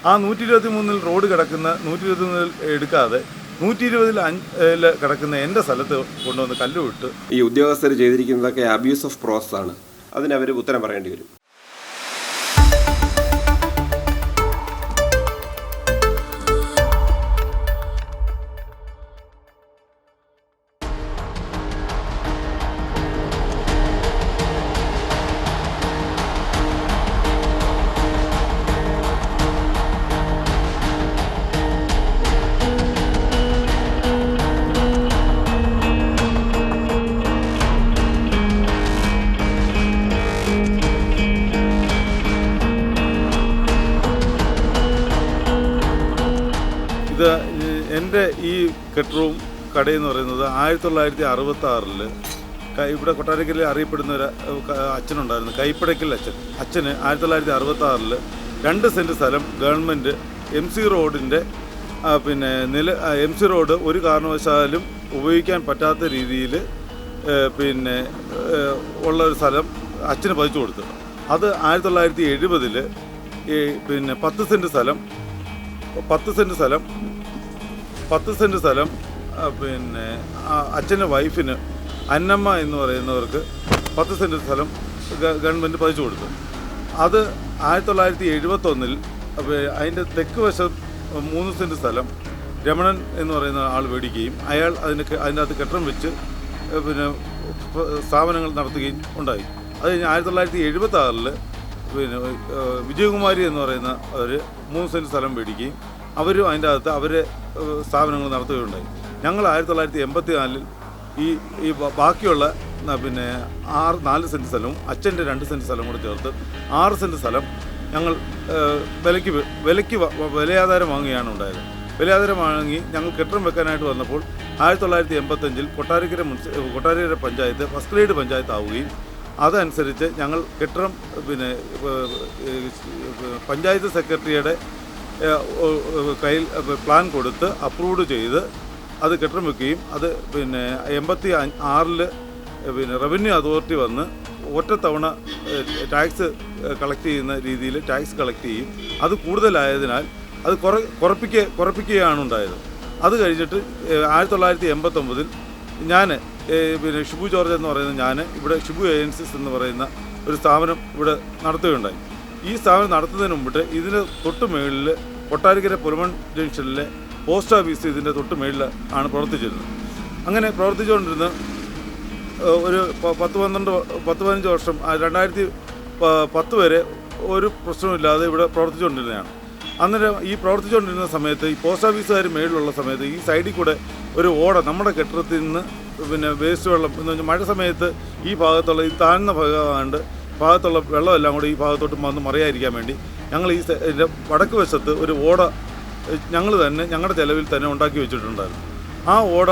ആ 123 റോഡ് കിടക്കുന്ന 123 എടുക്കാതെ 120 കിടക്കുന്ന എൻ്റെ സ്ഥലത്ത് കൊണ്ടുവന്ന് കല്ലുവിട്ട് ഈ ഉദ്യോഗസ്ഥർ ചെയ്തിരിക്കുന്നതൊക്കെ അബ്യൂസ് ഓഫ് പ്രോസസ് ആണ്. അതിനവർ ഉത്തരം പറയേണ്ടി വരും. ഇത് എൻ്റെ ഈ കെട്ടിടവും കടയെന്ന് പറയുന്നത് 1966 ഇവിടെ കൊട്ടാരക്കരയിൽ അറിയപ്പെടുന്ന ഒരു അച്ഛനുണ്ടായിരുന്നു, കൈപ്പടയ്ക്കൽ അച്ഛന് 1966 2 സെൻറ്റ് സ്ഥലം ഗവൺമെൻറ് MC റോഡിൻ്റെ MC റോഡ് ഒരു കാരണവശാലും ഉപയോഗിക്കാൻ പറ്റാത്ത രീതിയിൽ ഉള്ള ഒരു സ്ഥലം അച്ഛന് പതിച്ചു കൊടുത്തു. അത് 1970 10 സെൻറ്റ് സ്ഥലം അച്ഛൻ്റെ വൈഫിന് അന്നമ്മ എന്ന് പറയുന്നവർക്ക് 10 സെൻറ്റ് സ്ഥലം ഗവൺമെൻറ് പതിച്ചു കൊടുത്തു. അത് 1971 അതിൻ്റെ തെക്ക് വശം 3 സെൻറ്റ് സ്ഥലം രമണൻ എന്ന് പറയുന്ന ആൾ മേടിക്കുകയും അയാൾ അതിനകത്ത് കെട്ടിടം വെച്ച് സ്ഥാപനങ്ങൾ നടത്തുകയും ഉണ്ടായി. അത് കഴിഞ്ഞ് 1976 വിജയകുമാരി എന്ന് പറയുന്ന ഒരു 3 സെൻറ്റ് സ്ഥലം മേടിക്കുകയും അവരും അതിൻ്റെ അകത്ത് അവരെ സ്ഥാപനങ്ങൾ നടത്തുകയുണ്ടായി. ഞങ്ങൾ 1984 ഈ ബാക്കിയുള്ള 4 സെൻറ്റ് സ്ഥലവും അച്ഛൻ്റെ 2 സെൻറ്റ് സ്ഥലം കൂടെ ചേർത്ത് 6 സെൻറ്റ് സ്ഥലം ഞങ്ങൾ വിലയ്ക്ക് വിലയാധാരം വാങ്ങുകയാണ് ഉണ്ടായത്. വിലയാധാരം വാങ്ങി ഞങ്ങൾ കെട്ടിടം വെക്കാനായിട്ട് വന്നപ്പോൾ 1985 കൊട്ടാരക്കര പഞ്ചായത്ത് ഫസ്റ്റ് ഗ്രേഡ് പഞ്ചായത്ത് ആവുകയും അതനുസരിച്ച് ഞങ്ങൾ കെട്ടിടം പഞ്ചായത്ത് സെക്രട്ടറിയുടെ കയ്യിൽ പ്ലാൻ കൊടുത്ത് അപ്രൂവ്ഡ് ചെയ്ത് അത് കെട്ടിടം വെക്കുകയും അത് 86 റവന്യൂ അതോറിറ്റി വന്ന് ഒറ്റത്തവണ ടാക്സ് കളക്ട് ചെയ്യുന്ന രീതിയിൽ ടാക്സ് കളക്ട് ചെയ്യും. അത് കൂടുതലായതിനാൽ അത് കുറപ്പിക്കുകയാണ് ഉണ്ടായത്. അത് കഴിഞ്ഞിട്ട് 1989 ഞാൻ ഷിബു ജോർജ് എന്ന് പറയുന്ന ഞാൻ ഇവിടെ ഷിബു ഏജൻസീസ് എന്ന് പറയുന്ന ഒരു സ്ഥാപനം ഇവിടെ നടത്തുകയുണ്ടായി. ഈ സ്ഥാപനം നടത്തുന്നതിന് മുമ്പിട്ട് ഇതിന് തൊട്ട് മുകളിൽ കൊട്ടാരക്കര പുലമൺ ജംഗ്ഷനിലെ പോസ്റ്റ് ഓഫീസ് ഇതിൻ്റെ തൊട്ട് മുകളിൽ ആണ് പ്രവർത്തിച്ചിരുന്നത്. അങ്ങനെ പ്രവർത്തിച്ചുകൊണ്ടിരുന്ന ഒരു 10-15 വർഷം 2010 വരെ ഒരു പ്രശ്നമില്ലാതെ ഇവിടെ പ്രവർത്തിച്ചുകൊണ്ടിരുന്നതാണ്. അന്നേരം ഈ പ്രവർത്തിച്ചുകൊണ്ടിരുന്ന സമയത്ത് ഈ പോസ്റ്റ് ഓഫീസുകാർ മേളിലുള്ള സമയത്ത് ഈ സൈഡിൽ കൂടെ ഒരു ഓട നമ്മുടെ കെട്ടിടത്തിൽ നിന്ന് വേസ്റ്റ് വെള്ളം എന്ന് പറഞ്ഞാൽ മഴ സമയത്ത് ഈ ഭാഗത്തുള്ള ഈ താഴ്ന്ന ഭാഗത്തുള്ള വെള്ളമെല്ലാം കൂടി ഈ ഭാഗത്തോട്ട് വന്ന് മറിയാതിരിക്കാൻ വേണ്ടി ഞങ്ങൾ ഇതിൻ്റെ വടക്ക് വശത്ത് ഒരു ഓട ഞങ്ങളുടെ ചിലവിൽ തന്നെ ഉണ്ടാക്കി വെച്ചിട്ടുണ്ടായിരുന്നു. ആ ഓട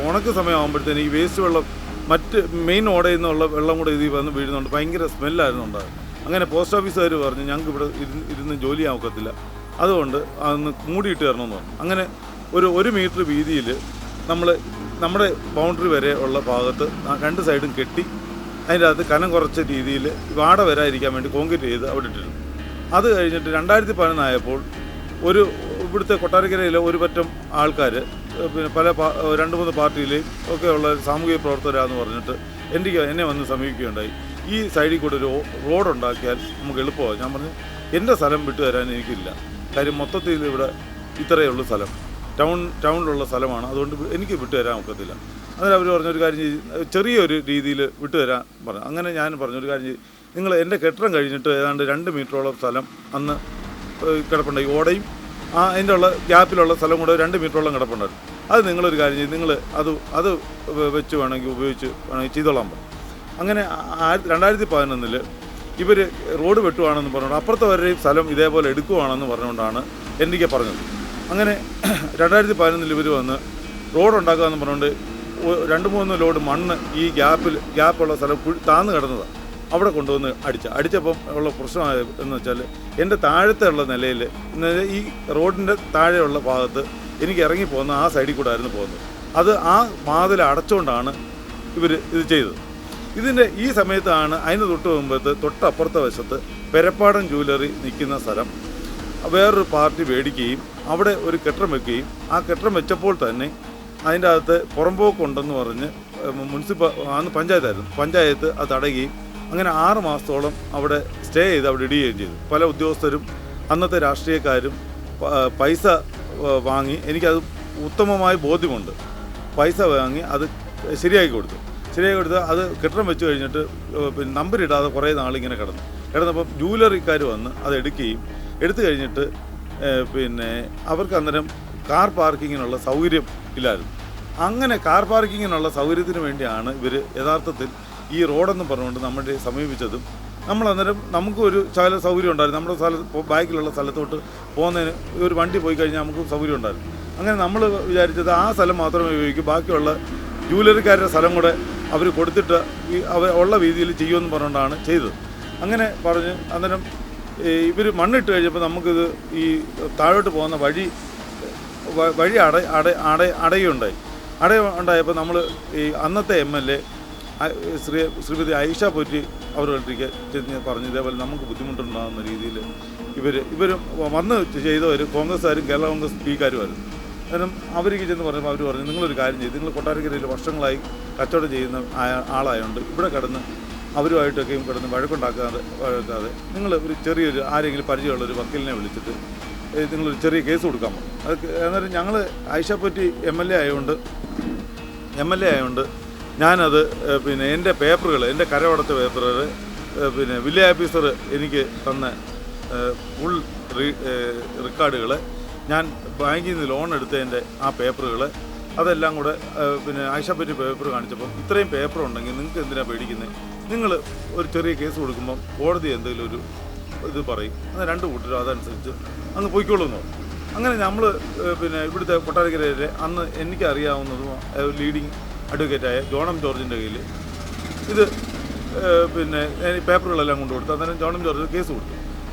ഉണക്ക് സമയമാകുമ്പോഴത്തേന് ഈ വേസ്റ്റ് വെള്ളം മറ്റ് മെയിൻ ഓടയിൽ നിന്നുള്ള വെള്ളം കൂടെ ഇതിൽ വന്ന് വീഴുന്നുണ്ട്. ഭയങ്കര സ്മെല്ലായിരുന്നു ഉണ്ടാകുന്നത്. അങ്ങനെ പോസ്റ്റ് ഓഫീസുകാർ പറഞ്ഞു ഞങ്ങൾക്ക് ഇവിടെ ഇരുന്ന് ജോലി ചെയ്യാൻ ഒക്കത്തില്ല, അതുകൊണ്ട് അതൊന്ന് മൂടിയിട്ട് തരണമെന്ന് പറഞ്ഞു. അങ്ങനെ ഒരു 1 മീറ്റർ വീതിയിൽ നമ്മുടെ ബൗണ്ടറി വരെ ഉള്ള ഭാഗത്ത് 2 സൈഡും കെട്ടി അതിൻ്റെ അകത്ത് കനം കുറച്ച രീതിയിൽ വാട വരാതിരിക്കാൻ വേണ്ടി കോൺക്രീറ്റ് ചെയ്ത് അവിടെ ഇട്ടിരുന്നു. അത് കഴിഞ്ഞിട്ട് 2011 ആയപ്പോൾ ഇവിടുത്തെ കൊട്ടാരക്കരയിലെ ഒരു പറ്റം ആൾക്കാർ പല 2-3 പാർട്ടിയിലെയും ഒക്കെ ഉള്ള സാമൂഹിക പ്രവർത്തകരാന്ന് പറഞ്ഞിട്ട് എന്നെ വന്ന് സമീപിക്കുകയുണ്ടായി. ഈ സൈഡിൽ കൂടെ ഒരു റോഡ് ഉണ്ടാക്കിയാൽ നമുക്ക് എളുപ്പമാണ്. ഞാൻ പറഞ്ഞു എൻ്റെ സ്ഥലം വിട്ടു തരാൻ എനിക്കില്ല, കാര്യം മൊത്തത്തിൽ ഇവിടെ ഇത്രയേ ഉള്ളൂ സ്ഥലം, ടൗണിലുള്ള സ്ഥലമാണ്, അതുകൊണ്ട് എനിക്ക് വിട്ടു തരാൻ ഒക്കത്തില്ല. അങ്ങനെ അവർ പറഞ്ഞൊരു കാര്യം ചെറിയൊരു രീതിയിൽ വിട്ടു തരാൻ പറഞ്ഞു. അങ്ങനെ ഞാൻ പറഞ്ഞൊരു കാര്യം നിങ്ങൾ എൻ്റെ കെട്ടിടം കഴിഞ്ഞിട്ട് ഏതാണ്ട് 2 മീറ്ററോളം സ്ഥലം അന്ന് കിടപ്പുണ്ട്. ഈ ഓടയും അതിൻ്റെ ഉള്ള ഗ്യാപ്പിലുള്ള സ്ഥലം കൂടെ 2 മീറ്ററോളം കിടപ്പുണ്ടായിരുന്നു. അത് നിങ്ങളൊരു കാര്യം ചെയ്ത് നിങ്ങൾ അത് വെച്ച് വേണമെങ്കിൽ ചെയ്തോളാൻ പറഞ്ഞു. അങ്ങനെ 2011 ഇവർ റോഡ് വെട്ടുവാണെന്ന് പറഞ്ഞുകൊണ്ട് അപ്പുറത്തെ വരെയും സ്ഥലം ഇതേപോലെ എടുക്കുവാണെന്ന് പറഞ്ഞുകൊണ്ടാണ് എനിക്ക് പറഞ്ഞത്. അങ്ങനെ 2011 ഇവർ വന്ന് റോഡ് ഉണ്ടാക്കാമെന്ന് പറഞ്ഞുകൊണ്ട് 2-3 ലോഡ് മണ്ണ് ഈ ഗ്യാപ്പുള്ള സ്ഥലം താന്ന് കിടന്നതാണ്. അവിടെ കൊണ്ടുവന്ന് അടിച്ചപ്പം ഉള്ള പ്രശ്നമായ എന്ന് വെച്ചാൽ എൻ്റെ താഴത്തെ ഉള്ള നിലയിൽ ഈ റോഡിൻ്റെ താഴെയുള്ള ഭാഗത്ത് എനിക്ക് ഇറങ്ങിപ്പോകുന്ന ആ സൈഡിൽ കൂടെ ആയിരുന്നു പോകുന്നത്. അത് ആ വാതിൽ അടച്ചുകൊണ്ടാണ് ഇവർ ഇത് ചെയ്തത്. ഈ സമയത്താണ് അതിന് തൊട്ട് മുമ്പത്ത് തൊട്ടപ്പുറത്തെ വശത്ത് പെരപ്പാടൻ ജ്വല്ലറി നിൽക്കുന്ന സ്ഥലം വേറൊരു പാർട്ടി മേടിക്കുകയും അവിടെ ഒരു കെട്ടിടം വെക്കുകയും ആ കെട്ടിടം വെച്ചപ്പോൾ തന്നെ അതിൻ്റെ അകത്ത് പുറമ്പോക്കുണ്ടെന്ന് പറഞ്ഞ് അന്ന് പഞ്ചായത്ത് അത് തടയുകയും അങ്ങനെ 6 മാസത്തോളം അവിടെ സ്റ്റേ ചെയ്ത് അവിടെ ഇടുകയും ചെയ്തു. പല ഉദ്യോഗസ്ഥരും അന്നത്തെ രാഷ്ട്രീയക്കാരും പൈസ വാങ്ങി, എനിക്കത് ഉത്തമമായ ബോധ്യമുണ്ട്, പൈസ വാങ്ങി അത് ശരിയാക്കി കൊടുത്തു അത് കെട്ടിടം വെച്ച് കഴിഞ്ഞിട്ട് പിന്നെ നമ്പരിടാതെ കുറേ നാളിങ്ങനെ കിടന്നപ്പം ജ്വല്ലറിക്കാർ വന്ന് അത് എടുത്തു കഴിഞ്ഞിട്ട് പിന്നെ അവർക്ക് അന്നേരം കാർ പാർക്കിങ്ങിനുള്ള സൗകര്യം ഇല്ലായിരുന്നു. അങ്ങനെ കാർ പാർക്കിങ്ങിനുള്ള സൗകര്യത്തിന് വേണ്ടിയാണ് ഇവർ യഥാർത്ഥത്തിൽ ഈ റോഡെന്ന് പറഞ്ഞുകൊണ്ട് നമ്മളെ സമീപിച്ചതും. നമ്മളന്നേരം നമുക്കൊരു ശകല സൗകര്യം ഉണ്ടായിരുന്നു, നമ്മുടെ ബാക്കിലുള്ള സ്ഥലത്തോട്ട് പോകുന്നതിന് ഒരു വണ്ടി പോയി കഴിഞ്ഞാൽ നമുക്ക് സൗകര്യം ഉണ്ടായിരുന്നു. അങ്ങനെ നമ്മൾ വിചാരിച്ചത് ആ സ്ഥലം മാത്രമേ ഉപയോഗിക്കൂ, ബാക്കിയുള്ള ജ്വല്ലറിക്കാരുടെ സ്ഥലം കൂടെ അവർ കൊടുത്തിട്ട് ഉള്ള രീതിയിൽ ചെയ്യുമെന്ന് പറഞ്ഞുകൊണ്ടാണ് ചെയ്തത്. അങ്ങനെ പറഞ്ഞ് അന്നേരം ഇവർ മണ്ണിട്ട് കഴിഞ്ഞപ്പോൾ നമുക്കിത് ഈ താഴോട്ട് പോകുന്ന വഴി അടയുണ്ടായപ്പോൾ നമ്മൾ ഈ അന്നത്തെ MLA ശ്രീമതി ഐഷ പോറ്റി അവർക്ക് പറഞ്ഞു ഇതേപോലെ നമുക്ക് ബുദ്ധിമുട്ടുണ്ടാകുന്ന രീതിയിൽ ഇവരും വന്ന് ചെയ്തവർ കോൺഗ്രസ്സുകാരും കേരള കോൺഗ്രസ് പിക്കാരുമായിരുന്നു. കാരണം അവർക്ക് ചെന്ന് പറഞ്ഞപ്പോൾ അവർ പറഞ്ഞു നിങ്ങളൊരു കാര്യം ചെയ്ത്, നിങ്ങൾ കൊട്ടാരക്കരയിൽ വർഷങ്ങളായി കച്ചവടം ചെയ്യുന്ന ആളായതുകൊണ്ട് ഇവിടെ കിടന്ന് അവരുമായിട്ടൊക്കെയും കിടന്ന് വഴക്കുണ്ടാക്കാതെ നിങ്ങൾ ഒരു ചെറിയൊരു ആരെങ്കിലും പരിചയമുള്ളൊരു വക്കീലിനെ വിളിച്ചിട്ട് നിങ്ങളൊരു ചെറിയ കേസ് കൊടുക്കാൻ പോകും. അത് അന്നേരം ഞങ്ങൾ ഐഷപ്പറ്റി MLA ആയതുകൊണ്ട് ഞാനത് പിന്നെ എൻ്റെ പേപ്പറുകൾ, എൻ്റെ കരവടച്ച പേപ്പറുകൾ പിന്നെ വില്ലേജ് ഓഫീസർ എനിക്ക് തന്ന ഫുൾ റെക്കോർഡുകൾ, ഞാൻ ബാങ്കിൽ നിന്ന് ലോൺ എടുത്തതിൻ്റെ ആ പേപ്പറുകൾ, അതെല്ലാം കൂടെ പിന്നെ ഐഷപ്പറ്റി പേപ്പർ കാണിച്ചപ്പം ഇത്രയും പേപ്പർ ഉണ്ടെങ്കിൽ നിങ്ങൾക്ക് എന്തിനാണ് പേടിക്കുന്നത്, നിങ്ങൾ ഒരു ചെറിയ കേസ് കൊടുക്കുമ്പം കോടതി എന്തെങ്കിലും ഒരു ഇത് പറയും, അങ്ങനെ 2 കൂട്ടരും അതനുസരിച്ച് അങ്ങ് പോയിക്കോളുന്നു. അങ്ങനെ നമ്മൾ പിന്നെ ഇവിടുത്തെ കൊട്ടാരക്കരയിലെ അന്ന് എനിക്കറിയാവുന്നതും ലീഡിങ് അഡ്വക്കേറ്റായ ജോണം ജോർജിൻ്റെ കയ്യിൽ ഇത് പിന്നെ പേപ്പറുകളെല്ലാം കൊണ്ടുകൊടുത്തു. അന്നേരം ജോണം ജോർജ്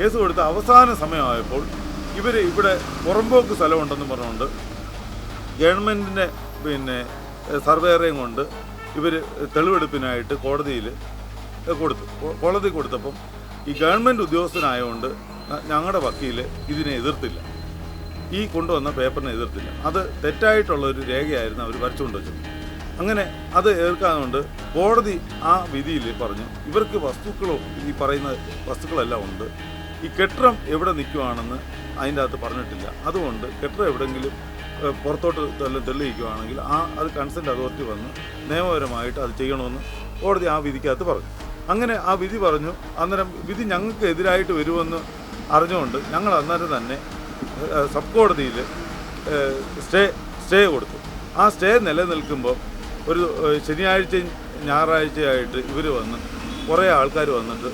കേസ് കൊടുത്ത് അവസാന സമയമായപ്പോൾ ഇവിടെ പുറമ്പോക്ക് സ്ഥലമുണ്ടെന്ന് പറഞ്ഞുകൊണ്ട് ഗവൺമെൻറ്റിൻ്റെ പിന്നെ സർവേറേയും കൊണ്ട് ഇവർ തെളിവെടുപ്പിനായിട്ട് കോടതി കൊടുത്തപ്പം ഈ ഗവൺമെൻറ് ഉദ്യോഗസ്ഥനായതുകൊണ്ട് ഞങ്ങളുടെ വക്കീൽ ഇതിനെ എതിർത്തില്ല, ഈ കൊണ്ടുവന്ന പേപ്പറിനെ എതിർത്തില്ല. അത് തെറ്റായിട്ടുള്ളൊരു രേഖയായിരുന്നു അവർ വരച്ചുകൊണ്ട് വെച്ചത്. അങ്ങനെ അത് എതിർക്കാതുകൊണ്ട് കോടതി ആ വിധിയിൽ പറഞ്ഞു ഇവർക്ക് വസ്തുക്കളോ ഈ പറയുന്ന വസ്തുക്കളെല്ലാം ഉണ്ട്, ഈ കെട്ടിടം എവിടെ നിൽക്കുവാണെന്ന് അതിൻ്റെ അകത്ത് പറഞ്ഞിട്ടില്ല, അതുകൊണ്ട് കെട്ടിടം എവിടെയെങ്കിലും പുറത്തോട്ട് തെളിയിക്കുകയാണെങ്കിൽ അത് കൺസെൻറ്റ് അതോറിറ്റി വന്ന് നിയമപരമായിട്ട് അത് ചെയ്യണമെന്ന് കോടതി ആ വിധിക്കകത്ത് പറഞ്ഞു. അങ്ങനെ ആ വിധി പറഞ്ഞു. അന്നേരം വിധി ഞങ്ങൾക്ക് എതിരായിട്ട് വരുമെന്ന് അറിഞ്ഞുകൊണ്ട് ഞങ്ങൾ അന്നേരം തന്നെ സബ് കോടതിയിൽ സ്റ്റേ കൊടുത്തു. ആ സ്റ്റേ നിലനിൽക്കുമ്പോൾ ഒരു ശനിയാഴ്ചയും ഞായറാഴ്ചയായിട്ട് ഇവർ വന്ന് കുറേ ആൾക്കാർ വന്നിട്ട്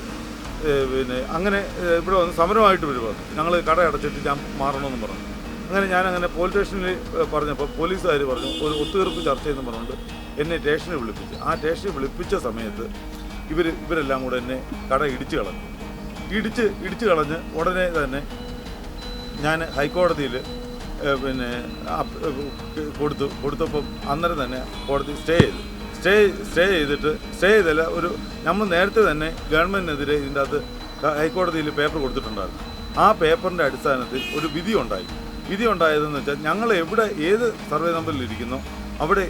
പിന്നെ അങ്ങനെ ഇവിടെ വന്ന് സമരമായിട്ട് ഇവർ വന്നു, ഞങ്ങൾ കട അടച്ചിട്ട് ഞാൻ മാറണമെന്ന് പറഞ്ഞു. അങ്ങനെ ഞാനങ്ങനെ പോലീസ് സ്റ്റേഷനിൽ പറഞ്ഞപ്പോൾ പോലീസുകാർ പറഞ്ഞു ഒരു ഒത്തുതീർപ്പ് ചർച്ചയെന്ന് പറഞ്ഞുകൊണ്ട് എന്നെ സ്റ്റേഷനിൽ വിളിപ്പിച്ചു. ആ സ്റ്റേഷനിൽ വിളിപ്പിച്ച സമയത്ത് ഇവരെല്ലാം കൂടെ എന്നെ കട ഇടിച്ച് കളഞ്ഞ് ഉടനെ തന്നെ ഞാൻ ഹൈക്കോടതിയിൽ പിന്നെ കൊടുത്തപ്പം അന്നേരം തന്നെ കോടതി സ്റ്റേ ചെയ്തില്ല. നമ്മൾ നേരത്തെ തന്നെ ഗവൺമെൻറ്റിനെതിരെ ഇതിൻ്റെ അകത്ത് ഹൈക്കോടതിയിൽ പേപ്പർ കൊടുത്തിട്ടുണ്ടായിരുന്നു. ആ പേപ്പറിൻ്റെ അടിസ്ഥാനത്തിൽ ഒരു വിധി ഉണ്ടായതെന്ന് വെച്ചാൽ ഞങ്ങൾ ഏത് സർവേ നമ്പറിലിരിക്കുന്നോ അവിടെ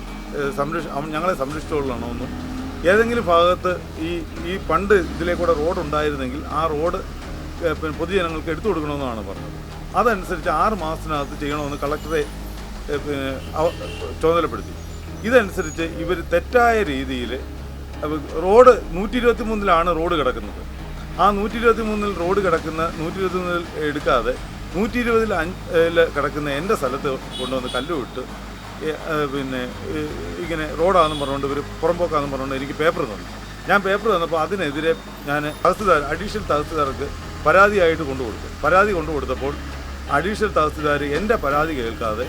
ഞങ്ങളെ സംരക്ഷിച്ചുകൊള്ളണമെന്നും ഏതെങ്കിലും ഭാഗത്ത് ഈ പണ്ട് ഇതിലേക്കൂടെ റോഡ് ഉണ്ടായിരുന്നെങ്കിൽ ആ റോഡ് പൊതുജനങ്ങൾക്ക് എടുത്തു കൊടുക്കണമെന്നാണ് പറഞ്ഞത്. അതനുസരിച്ച് 6 മാസത്തിനകത്ത് ചെയ്യണമെന്ന് കളക്ടറെ ചുമതലപ്പെടുത്തി. ഇതനുസരിച്ച് ഇവർ തെറ്റായ രീതിയിൽ റോഡ് 123-ലാണ് റോഡ് കിടക്കുന്നത്. ആ 123-ൽ റോഡ് കിടക്കുന്ന 123-ൽ എടുക്കാതെ 120-ൽ കിടക്കുന്ന എൻ്റെ സ്ഥലത്ത് കൊണ്ടുവന്ന് കല്ലുവിട്ട് പിന്നെ ഇങ്ങനെ റോഡാണെന്ന് പറഞ്ഞുകൊണ്ട് ഇവർ പുറമ്പോക്കാണെന്ന് പറഞ്ഞുകൊണ്ട് എനിക്ക് പേപ്പർ തന്നു. ഞാൻ പേപ്പർ തന്നപ്പോൾ അതിനെതിരെ ഞാൻ അഡീഷണൽ തഹസിൽദാർക്ക് പരാതിയായിട്ട് കൊണ്ടുകൊടുത്തപ്പോൾ അഡീഷണൽ തഹസിൽദാർ എൻ്റെ പരാതി കേൾക്കാതെ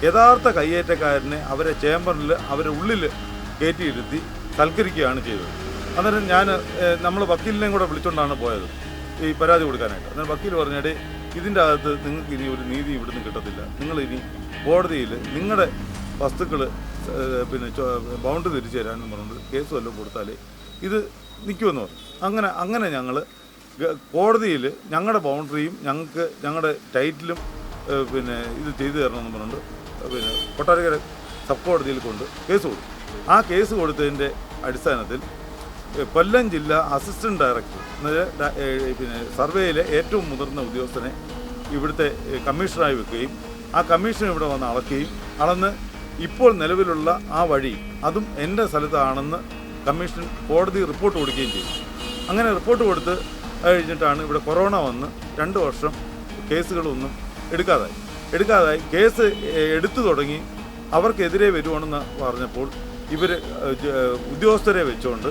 യഥാർത്ഥ കയ്യേറ്റക്കാരനെ അവരെ ചേംബറിൽ അവരെ ഉള്ളിൽ കയറ്റിയിരുത്തി സൽക്കരിക്കുകയാണ് ചെയ്തത്. അന്നേരം നമ്മൾ വക്കീലിനെയും കൂടെ വിളിച്ചുകൊണ്ടാണ് പോയത് ഈ പരാതി കൊടുക്കാനായിട്ട്. അന്നേരം വക്കീൽ പറഞ്ഞിട്ട് ഇതിൻ്റെ അകത്ത് നിങ്ങൾക്ക് ഇനി ഒരു നീതി ഇവിടുന്ന് കിട്ടത്തില്ല, നിങ്ങളിനി കോടതിയിൽ നിങ്ങളുടെ വസ്തുക്കൾ പിന്നെ ബൗണ്ട് തിരിച്ചു തരാമെന്ന് പറഞ്ഞുകൊണ്ട് കേസ് വല്ലതും കൊടുത്താലേ ഇത് നിൽക്കുമെന്ന് പറഞ്ഞു. അങ്ങനെ ഞങ്ങൾ കോടതിയിൽ ഞങ്ങളുടെ ബൗണ്ടറിയും ഞങ്ങളുടെ ടൈറ്റിലും പിന്നെ ഇത് ചെയ്തു തരണമെന്ന് പറഞ്ഞുകൊണ്ട് പിന്നെ കൊട്ടാരക്കര സബ് കോടതിയിൽ കൊണ്ട് കേസ് കൊടുത്തു. ആ കേസ് കൊടുത്തതിൻ്റെ അടിസ്ഥാനത്തിൽ കൊല്ലം ജില്ലാ അസിസ്റ്റൻറ്റ് ഡയറക്ടർ പിന്നെ സർവേയിലെ ഏറ്റവും മുതിർന്ന ഉദ്യോഗസ്ഥനെ ഇവിടുത്തെ കമ്മീഷണറായി വെക്കുകയും ആ കമ്മീഷൻ ഇവിടെ വന്ന് അളന്ന് ഇപ്പോൾ നിലവിലുള്ള ആ വഴി അതും എൻ്റെ സ്ഥലത്താണെന്ന് കമ്മീഷൻ കോടതി റിപ്പോർട്ട് കൊടുക്കുകയും ചെയ്തു. അങ്ങനെ റിപ്പോർട്ട് കൊടുത്ത് കഴിഞ്ഞിട്ടാണ് ഇവിടെ കൊറോണ വന്ന് 2 വർഷം കേസുകളൊന്നും എടുക്കാതായി കേസ് എടുത്തു തുടങ്ങി അവർക്കെതിരെ വരുവാണെന്ന് പറഞ്ഞപ്പോൾ ഇവർ ഉദ്യോഗസ്ഥരെ വെച്ചുകൊണ്ട്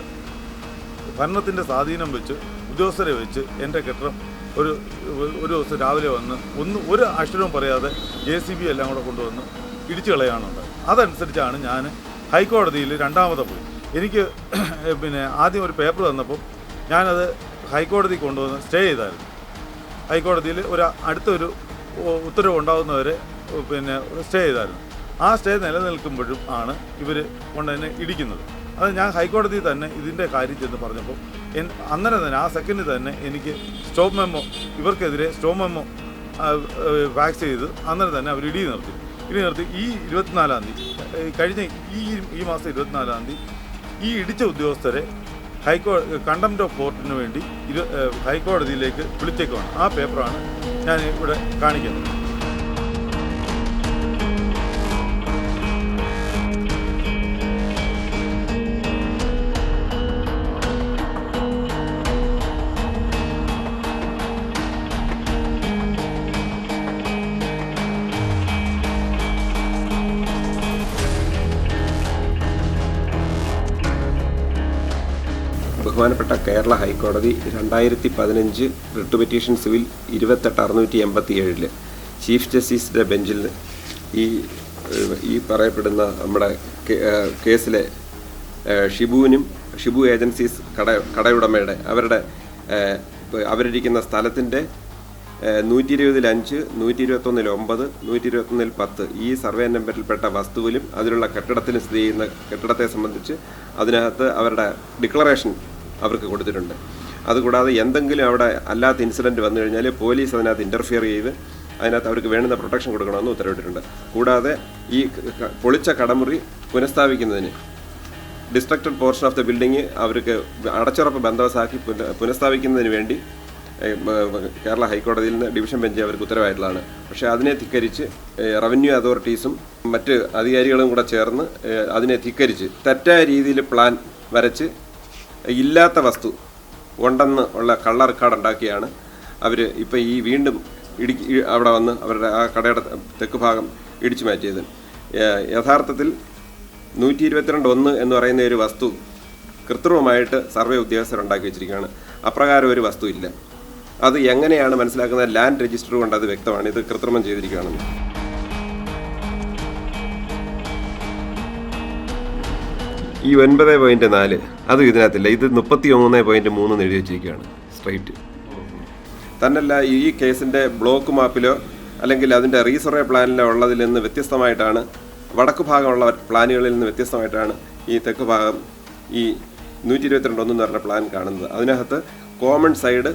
ഭരണത്തിൻ്റെ സ്വാധീനം വെച്ച് ഉദ്യോഗസ്ഥരെ വെച്ച് എൻ്റെ കെട്ടിടം ഒരു ദിവസം രാവിലെ വന്ന് ഒരു അക്ഷരവും പറയാതെ JCB എല്ലാം കൂടെ കൊണ്ടുവന്ന് ഇടിച്ചു കളയാനുണ്ടായി. അതനുസരിച്ചാണ് ഞാൻ ഹൈക്കോടതിയിൽ രണ്ടാമത് പോയി. എനിക്ക് പിന്നെ ആദ്യം ഒരു പേപ്പർ തന്നപ്പോൾ ഞാനത് ഹൈക്കോടതി കൊണ്ടുവന്ന് സ്റ്റേ ചെയ്തായിരുന്നു. ഹൈക്കോടതിയിൽ അടുത്തൊരു ഉത്തരവ് ഉണ്ടാകുന്നവരെ പിന്നെ സ്റ്റേ ചെയ്തായിരുന്നു. ആ സ്റ്റേ നിലനിൽക്കുമ്പോഴും ആണ് ഇവർ കൊണ്ടുതന്നെ ഇടിക്കുന്നത്. അത് ഞാൻ ഹൈക്കോടതി തന്നെ ഇതിൻ്റെ കാര്യം ചെന്ന് പറഞ്ഞപ്പോൾ അന്നേരം തന്നെ ആ സെക്കൻഡിൽ തന്നെ എനിക്ക് സ്റ്റോപ്പ് മെമ്മോ ഇവർക്കെതിരെ സ്റ്റോപ്പ് മെമ്മോ ഫാക്സ് ചെയ്ത് അന്നേരം തന്നെ അവർ ഇടി നിർത്തി. ഈ 24-ാം തീയതി കഴിഞ്ഞ ഈ മാസം 24-ാം തീയതി ഈ ഇടിച്ച ഉദ്യോഗസ്ഥരെ കണ്ടംപ്റ്റ് ഓഫ് കോർട്ടിന് വേണ്ടി ഹൈക്കോടതിയിലേക്ക് വിളിച്ചേക്കുവാണ്. ആ പേപ്പറാണ് ഞാൻ ഇവിടെ കാണിക്കുന്നത്. ബഹുമാനപ്പെട്ട കേരള ഹൈക്കോടതി 2015 റിട്ട് പെറ്റീഷൻ സിവിൽ 28/687 ചീഫ് ജസ്റ്റിസിൻ്റെ ബെഞ്ചിൽ ഈ പറയപ്പെടുന്ന നമ്മുടെ കേസിലെ ഷിബു ഏജൻസീസ് കടയുടമയുടെ അവരിരിക്കുന്ന സ്ഥലത്തിൻ്റെ 120-5, 121-9, 121-10 ഈ സർവേ നമ്പറിൽപ്പെട്ട വസ്തുവിലും അതിലുള്ള കെട്ടിടത്തിന് സ്ഥിതി ചെയ്യുന്ന കെട്ടിടത്തെ സംബന്ധിച്ച് അതിനകത്ത് അവരുടെ ഡിക്ലറേഷൻ അവർക്ക് കൊടുത്തിട്ടുണ്ട്. അതുകൂടാതെ എന്തെങ്കിലും അവിടെ അല്ലാത്ത ഇൻസിഡൻറ്റ് വന്നു കഴിഞ്ഞാൽ പോലീസ് അതിനകത്ത് ഇൻ്റർഫിയർ ചെയ്ത് അതിനകത്ത് അവർക്ക് വേണ്ടുന്ന പ്രൊട്ടക്ഷൻ കൊടുക്കണമെന്ന് ഉത്തരവിട്ടിട്ടുണ്ട്. കൂടാതെ ഈ പൊളിച്ച കടമുറി പുനഃസ്ഥാപിക്കുന്നതിന് destructed portion of the building അവർക്ക് അടച്ചുറപ്പ് ബന്ദോബസ്താക്കി പുനഃസ്ഥാപിക്കുന്നതിന് വേണ്ടി കേരള ഹൈക്കോടതിയിൽ നിന്ന് ഡിവിഷൻ ബെഞ്ച് അവർക്ക് ഉത്തരവായിട്ടുള്ളതാണ്. പക്ഷേ അതിനെ ധിക്കരിച്ച് റവന്യൂ അതോറിറ്റീസും മറ്റ് അധികാരികളും കൂടെ ചേർന്ന് അതിനെ ധിക്കരിച്ച് തെറ്റായ രീതിയിൽ പ്ലാൻ വരച്ച് ഇല്ലാത്ത വസ്തു ഉണ്ടെന്ന് ഉള്ള കള്ള റെക്കോർഡ് ഉണ്ടാക്കിയാണ് അവർ ഇപ്പോൾ ഈ വീണ്ടും അവിടെ വന്ന് അവരുടെ ആ കടയുടെ തെക്ക് ഭാഗം ഇടിച്ചു മാറ്റിയത്. യഥാർത്ഥത്തിൽ 122-1 എന്ന് പറയുന്ന ഒരു വസ്തു കൃത്രിമമായിട്ട് സർവേ ഉദ്യോഗസ്ഥരുണ്ടാക്കി വെച്ചിരിക്കുകയാണ്. അപ്രകാരം ഒരു വസ്തു ഇല്ല. അത് എങ്ങനെയാണ് മനസ്സിലാക്കുന്നത്? ലാൻഡ് രജിസ്റ്റർ കൊണ്ട് അത് വ്യക്തമാണ് ഇത് കൃത്രിമം ചെയ്തിരിക്കുകയാണെന്ന്. ഈ 9.4 അതും ഇതിനകത്തില്ല. ഇത് 33.3 എഴുതി വെച്ചിരിക്കുകയാണ് സ്ട്രൈറ്റ്. തന്നല്ല ഈ കേസിൻ്റെ ബ്ലോക്ക് മാപ്പിലോ അല്ലെങ്കിൽ അതിൻ്റെ റീസർവേ പ്ലാനിലോ ഉള്ളതിൽ നിന്ന് വ്യത്യസ്തമായിട്ടാണ് വടക്ക് ഭാഗമുള്ള പ്ലാനുകളിൽ നിന്ന് വ്യത്യസ്തമായിട്ടാണ് ഈ തെക്ക് ഭാഗം ഈ 122-1 എന്ന് പറഞ്ഞ പ്ലാൻ കാണുന്നത്. അതിനകത്ത് കോമൺ സൈഡ്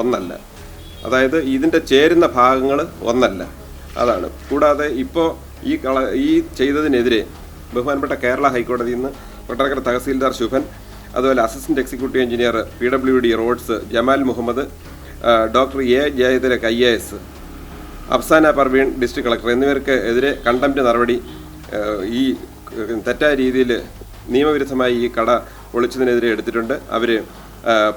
ഒന്നല്ല, അതായത് ഇതിൻ്റെ ചേരുന്ന ഭാഗങ്ങൾ ഒന്നല്ല, അതാണ്. കൂടാതെ ഇപ്പോൾ ഈ ചെയ്തതിനെതിരെ ബഹുമാനപ്പെട്ട കേരള ഹൈക്കോടതിയിൽ നിന്ന് കൊട്ടാരക്കര തഹസീൽദാർ ശുഭൻ, അതുപോലെ assistant executive engineer PWD roads Jamal Muhammad, doctor A. Jayathilak IAS, Afsana Parveen district collector എന്നിവർക്ക് എതിരെ കണ്ടംപ്റ്റ് നടപടി ഈ തെറ്റായ രീതിയിൽ നിയമവിരുദ്ധമായി ഈ കട പൊളിച്ചതിനെതിരെ എടുത്തിട്ടുണ്ട്. അവർ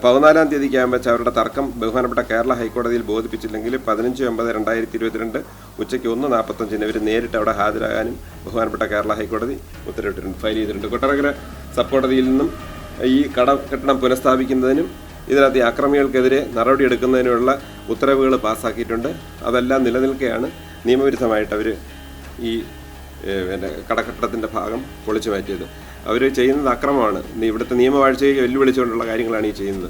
14-ാം തീയതിക്കാകുമ്പോൾ വെച്ച് അവരുടെ തർക്കം ബഹുമാനപ്പെട്ട കേരള ഹൈക്കോടതിയിൽ ബോധിപ്പിച്ചില്ലെങ്കിൽ 15/9/2022 ഉച്ചയ്ക്ക് 1:45 ഇവർ നേരിട്ട് അവിടെ ഹാജരാകാനും ബഹുമാനപ്പെട്ട കേരള ഹൈക്കോടതി ഉത്തരവിട്ടിട്ടുണ്ട്, ഫയൽ ചെയ്തിട്ടുണ്ട്. കൊട്ടാരക്കര സബ് കോടതിയിൽ നിന്നും ഈ കെട്ടിടം പുനഃസ്ഥാപിക്കുന്നതിനും ഇതിനകത്ത് അക്രമികൾക്കെതിരെ നടപടിയെടുക്കുന്നതിനുള്ള ഉത്തരവുകൾ പാസ്സാക്കിയിട്ടുണ്ട്. അതെല്ലാം നിലനിൽക്കെയാണ് നിയമവിരുദ്ധമായിട്ട് അവർ ഈ കടക്കെട്ടിടത്തിൻ്റെ ഭാഗം പൊളിച്ചു മാറ്റിയത്. അവർ ചെയ്യുന്നത് അക്രമമാണ്. ഇവിടുത്തെ നിയമവാഴ്ചയെ വെല്ലുവിളിച്ചുകൊണ്ടുള്ള കാര്യങ്ങളാണ് ഈ ചെയ്യുന്നത്.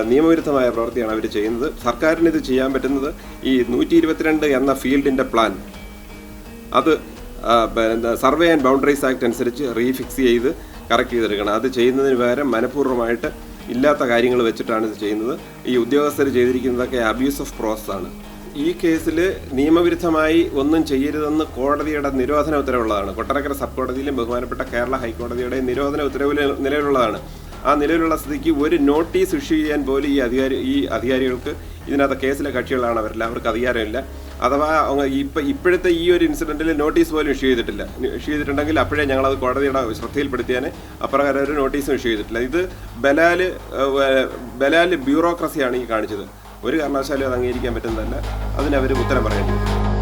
നിയമവിരുദ്ധമായ പ്രവൃത്തിയാണ് അവർ ചെയ്യുന്നത്. സർക്കാരിന് ഇത് ചെയ്യാൻ പറ്റുന്നത് ഈ 122 എന്ന ഫീൽഡിൻ്റെ പ്ലാൻ അത് സർവേ ആൻഡ് ബൗണ്ടറീസ് ആക്ട് അനുസരിച്ച് റീഫിക്സ് ചെയ്ത് കറക്റ്റ് ചെയ്തെടുക്കണം. അത് ചെയ്യുന്നതിന് പകരം മനഃപൂർവ്വമായിട്ട് ഇല്ലാത്ത കാര്യങ്ങൾ വെച്ചിട്ടാണ് ഇത് ചെയ്യുന്നത്. ഈ ഉദ്യോഗസ്ഥർ ചെയ്തിരിക്കുന്നതൊക്കെ അബ്യൂസ് ഓഫ് പ്രോസസ്സാണ്. ഈ കേസിൽ നിയമവിരുദ്ധമായി ഒന്നും ചെയ്യരുതെന്ന് കോടതിയുടെ നിരോധന ഉത്തരവുള്ളതാണ്. കൊട്ടാരക്കര സബ് കോടതിയിലും ബഹുമാനപ്പെട്ട കേരള ഹൈക്കോടതിയുടെ നിരോധന ഉത്തരവിൽ നിലവിലുള്ളതാണ്. ആ നിലവിലുള്ള സ്ഥിതിക്ക് ഒരു നോട്ടീസ് ഇഷ്യൂ ചെയ്യാൻ പോലും ഈ അധികാരികൾക്ക്, ഇതിനകത്ത് കേസിലെ കക്ഷികളാണ് അവരെല്ലാം, അവർക്ക് അധികാരമില്ല. അഥവാ ഇപ്പോഴത്തെ ഈ ഒരു ഇൻസിഡൻറ്റിൽ നോട്ടീസ് പോലും ഇഷ്യൂ ചെയ്തിട്ടുണ്ടെങ്കിൽ അപ്പോഴേ ഞങ്ങളത് കോടതിയുടെ ശ്രദ്ധയിൽപ്പെടുത്തിയാൽ അപ്രകാരം ഒരു നോട്ടീസും ഇഷ്യൂ ചെയ്തിട്ടില്ല. ഇത് ബലാൽ ബ്യൂറോക്രസിയാണ് ഈ കാണിച്ചത്. ഒരു കാരണവശാലും അത് അംഗീകരിക്കാൻ പറ്റുന്നതല്ല. അതിനവർ ഉത്തരം പറയേണ്ടി വരും.